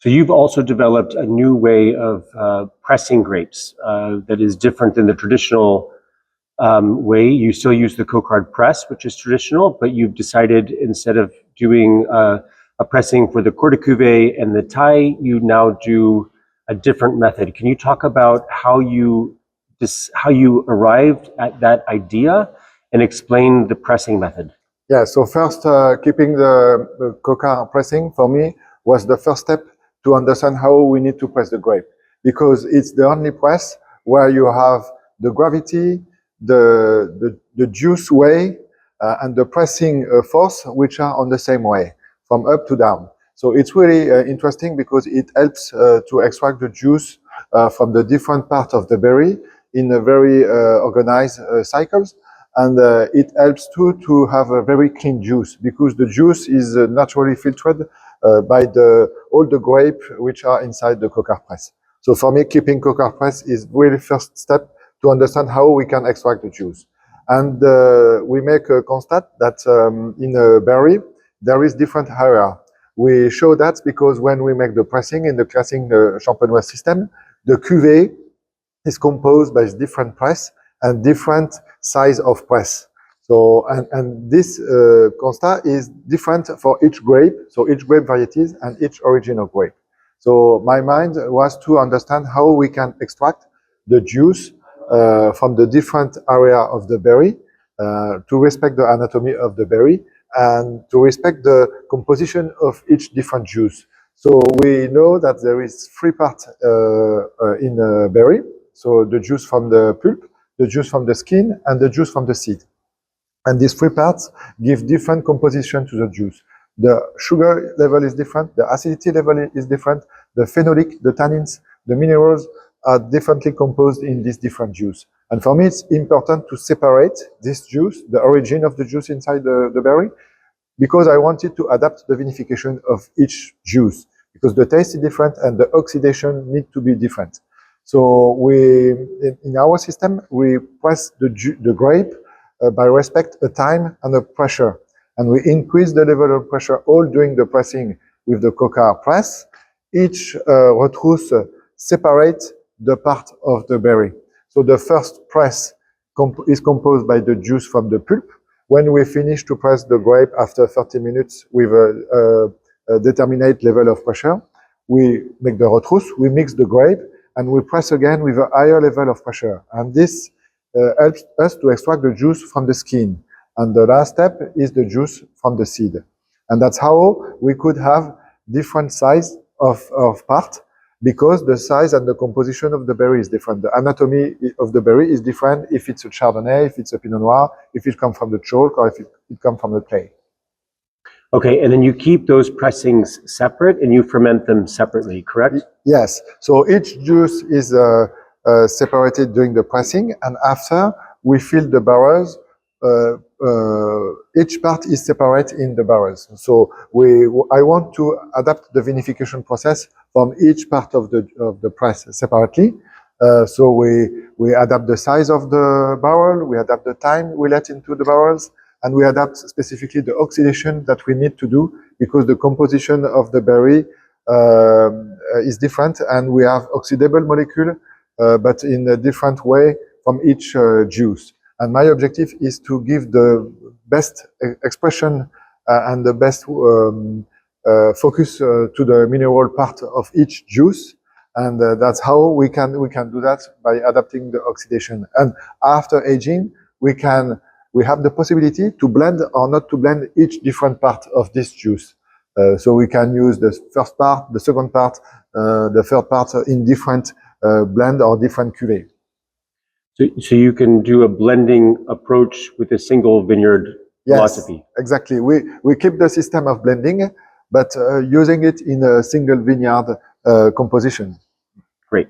So you've also developed a new way of pressing grapes that is different than the traditional way. You still use the Cocard press, which is traditional, but you've decided instead of doing a pressing for the Cour de Cuvée and the Taille, you now do a different method. Can you talk about how you arrived at that idea and explain the pressing method? Yeah, so first, keeping the Cocard pressing for me was the first step to understand how we need to press the grape, because it's the only press where you have the gravity, the juice way, and the pressing force, which are on the same way, from up to down. So it's really interesting because it helps to extract the juice from the different parts of the berry in a very organized cycles. And it helps too to have a very clean juice, because the juice is naturally filtered by all the grape which are inside the Cocard press. So for me, keeping Cocard press is really first step to understand how we can extract the juice. And we make a constat that in a berry, there is different area. We show that because when we make the pressing in the classic champenoise system, the cuvée is composed by different press and different size of press. So, and this constat is different for each grape, so each grape varieties and each origin of grape. So my mind was to understand how we can extract the juice from the different area of the berry, to respect the anatomy of the berry and to respect the composition of each different juice. So we know that there is three parts in a berry. So the juice from the pulp, the juice from the skin, and the juice from the seed. And these three parts give different composition to the juice. The sugar level is different, the acidity level is different, the phenolic, the tannins, the minerals are differently composed in this different juice. And for me, it's important to separate this juice, the origin of the juice inside the berry, because I wanted to adapt the vinification of each juice, because the taste is different and the oxidation need to be different. So in our system, we press the grape by respect a time and a pressure. And we increase the level of pressure all during the pressing with the Cocard press. Each retrousse separates the part of the berry. So the first press is composed by the juice from the pulp. When we finish to press the grape after 30 minutes with a determinate level of pressure, we make the retrousse, we mix the grape, and we press again with a higher level of pressure. And this helps us to extract the juice from the skin. And the last step is the juice from the seed. And that's how we could have different size of part, because the size and the composition of the berry is different. The anatomy of the berry is different if it's a Chardonnay, if it's a Pinot Noir, if it comes from the chalk, or if it comes from the clay. Okay, and then you keep those pressings separate and you ferment them separately, correct? Yes. So each juice is separated during the pressing, and after we fill the barrels, each part is separate in the barrels. So I want to adapt the vinification process from each part of the press separately. So we adapt the size of the barrel, we adapt the time we let into the barrels, and we adapt specifically the oxidation that we need to do, because the composition of the berry is different, and we have oxidable molecule, but in a different way from each juice. And my objective is to give the best expression and the best focus to the mineral part of each juice. And that's how we can do that, by adapting the oxidation. And after aging, we have the possibility to blend or not to blend each different part of this juice. So we can use the first part, the second part, the third part in different blend or different cuvées. So you can do a blending approach with a single vineyard philosophy. Yes, exactly. We keep the system of blending, but using it in a single vineyard composition. Great.